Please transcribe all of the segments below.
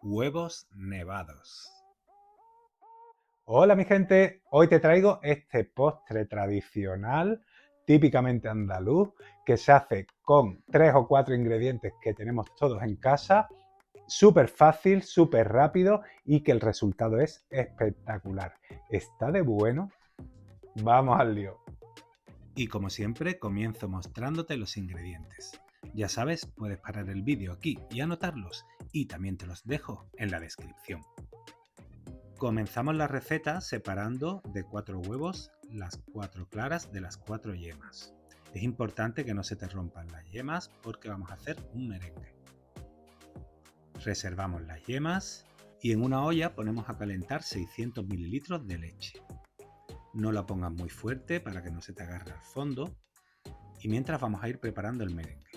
Huevos nevados. Hola mi gente, hoy te traigo este postre tradicional, típicamente andaluz, que se hace con 3 o 4 ingredientes que tenemos todos en casa, súper fácil, súper rápido y que el resultado es espectacular. ¿Está de bueno? Vamos al lío. Y como siempre, comienzo mostrándote los ingredientes. Ya sabes, puedes parar el vídeo aquí y anotarlos, y también te los dejo en la descripción. Comenzamos la receta separando de 4 huevos las 4 claras de las 4 yemas. Es importante que no se te rompan las yemas porque vamos a hacer un merengue. Reservamos las yemas y en una olla ponemos a calentar 600 ml de leche. No la pongas muy fuerte para que no se te agarre al fondo. Y mientras vamos a ir preparando el merengue.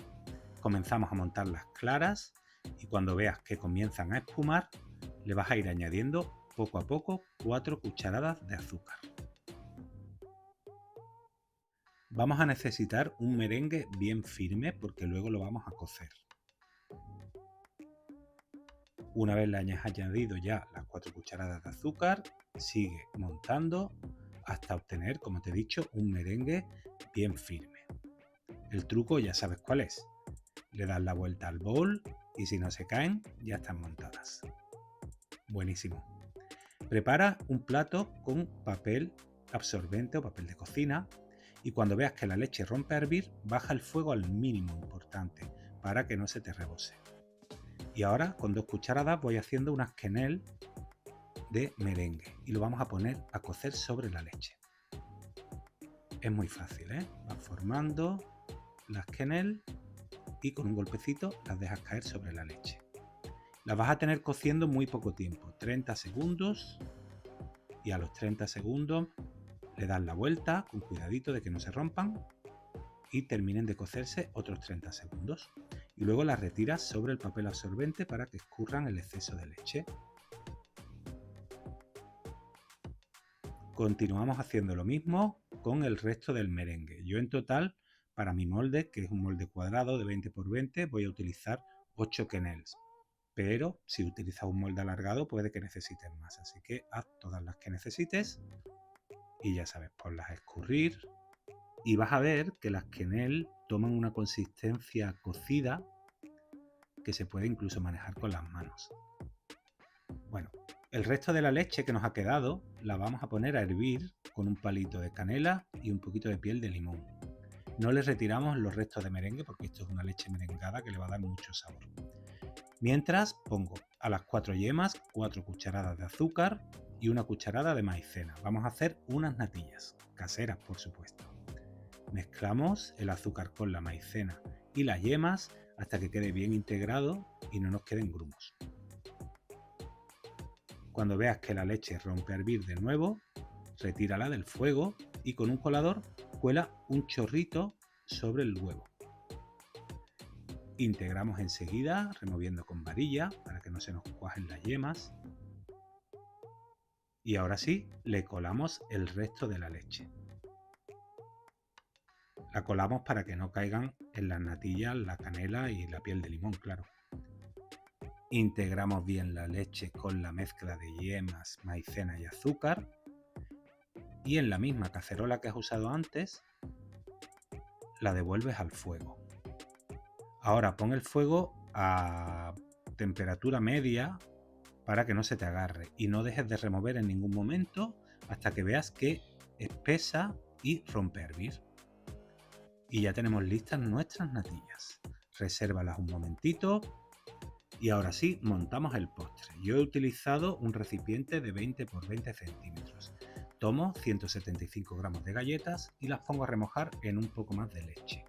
Comenzamos a montar las claras y cuando veas que comienzan a espumar, le vas a ir añadiendo poco a poco 4 cucharadas de azúcar. Vamos a necesitar un merengue bien firme porque luego lo vamos a cocer. Una vez le hayas añadido ya las 4 cucharadas de azúcar, sigue montando hasta obtener, como te he dicho, un merengue bien firme. El truco ya sabes cuál es. Le das la vuelta al bol y si no se caen, ya están montadas. Buenísimo. Prepara un plato con papel absorbente o papel de cocina y cuando veas que la leche rompe a hervir, baja el fuego al mínimo importante para que no se te rebose. Y ahora con 2 cucharadas voy haciendo unas quenelle de merengue y lo vamos a poner a cocer sobre la leche. Es muy fácil, ¿eh? Vas formando las quenelle y con un golpecito las dejas caer sobre la leche. Las vas a tener cociendo muy poco tiempo, 30 segundos, y a los 30 segundos le das la vuelta con cuidadito de que no se rompan y terminen de cocerse otros 30 segundos. Y luego las retiras sobre el papel absorbente para que escurran el exceso de leche. Continuamos haciendo lo mismo con el resto del merengue. Yo en total, para mi molde, que es un molde cuadrado de 20 x 20, voy a utilizar 8 quenelles. Pero si utilizas un molde alargado puede que necesites más, así que haz todas las que necesites y ya sabes, ponlas a escurrir y vas a ver que las quenelle toman una consistencia cocida que se puede incluso manejar con las manos. Bueno, el resto de la leche que nos ha quedado la vamos a poner a hervir con un palito de canela y un poquito de piel de limón. No le retiramos los restos de merengue porque esto es una leche merengada que le va a dar mucho sabor. Mientras pongo a las 4 yemas 4 cucharadas de azúcar y una cucharada de maicena. Vamos a hacer unas natillas, caseras por supuesto. Mezclamos el azúcar con la maicena y las yemas hasta que quede bien integrado y no nos queden grumos. Cuando veas que la leche rompe a hervir de nuevo, retírala del fuego y con un colador cuela un chorrito sobre el huevo. Integramos enseguida removiendo con varilla para que no se nos cuajen las yemas. Y ahora sí, le colamos el resto de la leche. La colamos para que no caigan en las natillas la canela y la piel de limón, claro. Integramos bien la leche con la mezcla de yemas, maicena y azúcar. Y en la misma cacerola que has usado antes, la devuelves al fuego. Ahora pon el fuego a temperatura media para que no se te agarre y no dejes de remover en ningún momento hasta que veas que espesa y rompe a hervir. Y ya tenemos listas nuestras natillas. Resérvalas un momentito y ahora sí montamos el postre. Yo he utilizado un recipiente de 20 x 20 centímetros. Tomo 175 gramos de galletas y las pongo a remojar en un poco más de leche.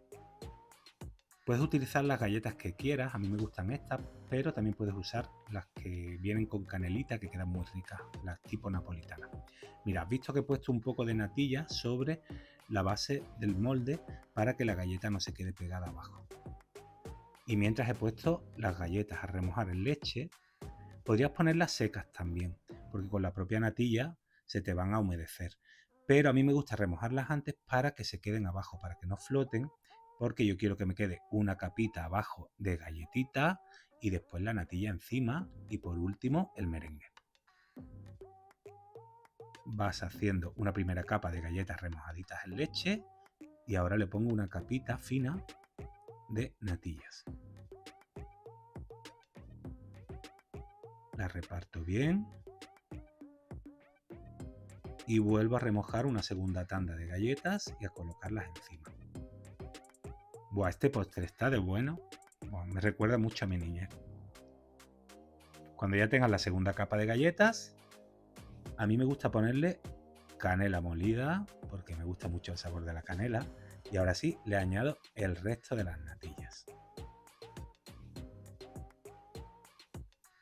Puedes utilizar las galletas que quieras, a mí me gustan estas, pero también puedes usar las que vienen con canelita que quedan muy ricas, las tipo napolitanas. Mira, has visto que he puesto un poco de natilla sobre la base del molde para que la galleta no se quede pegada abajo. Y mientras he puesto las galletas a remojar en leche, podrías ponerlas secas también, porque con la propia natilla se te van a humedecer. Pero a mí me gusta remojarlas antes para que se queden abajo, para que no floten, porque yo quiero que me quede una capita abajo de galletita y después la natilla encima y por último el merengue. Vas haciendo una primera capa de galletas remojaditas en leche y ahora le pongo una capita fina de natillas. La reparto bien y vuelvo a remojar una segunda tanda de galletas y a colocarlas encima. Buah, este postre está de bueno. Buah, me recuerda mucho a mi niñez. Cuando ya tengas la segunda capa de galletas, a mí me gusta ponerle canela molida, porque me gusta mucho el sabor de la canela. Y ahora sí, le añado el resto de las natillas.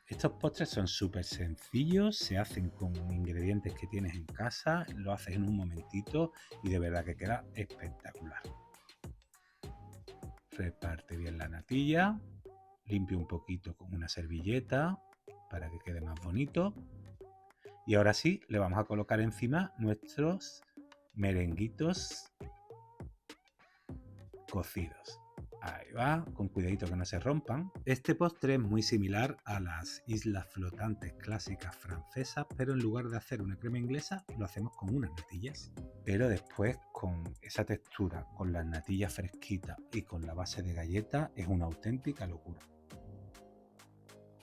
Estos postres son súper sencillos, se hacen con ingredientes que tienes en casa, lo haces en un momentito y de verdad que queda espectacular. Reparte bien la natilla, limpia un poquito con una servilleta para que quede más bonito. Y ahora sí, le vamos a colocar encima nuestros merenguitos cocidos. Ahí va, con cuidadito que no se rompan. Este postre es muy similar a las islas flotantes clásicas francesas, pero en lugar de hacer una crema inglesa, lo hacemos con unas natillas. Pero después, con esa textura, con las natillas fresquitas y con la base de galleta, es una auténtica locura.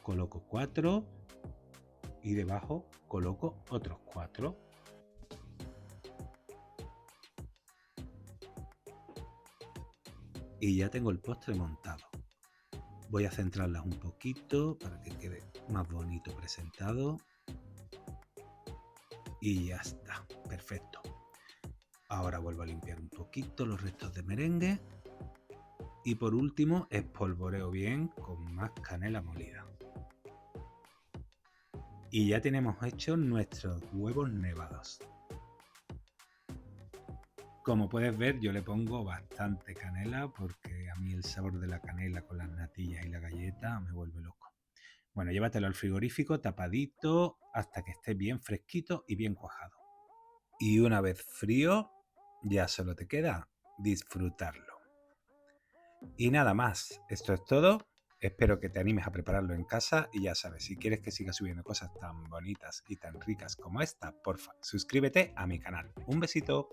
Coloco 4 y debajo coloco otros 4. Y ya tengo el postre montado. Voy a centrarlas un poquito para que quede más bonito presentado. Y ya está, perfecto. Ahora vuelvo a limpiar un poquito los restos de merengue. Y por último espolvoreo bien con más canela molida. Y ya tenemos hechos nuestros huevos nevados. Como puedes ver, yo le pongo bastante canela porque a mí el sabor de la canela con las natillas y la galleta me vuelve loco. Bueno, llévatelo al frigorífico tapadito hasta que esté bien fresquito y bien cuajado. Y una vez frío, ya solo te queda disfrutarlo. Y nada más, esto es todo. Espero que te animes a prepararlo en casa y ya sabes, si quieres que siga subiendo cosas tan bonitas y tan ricas como esta, porfa, suscríbete a mi canal. Un besito.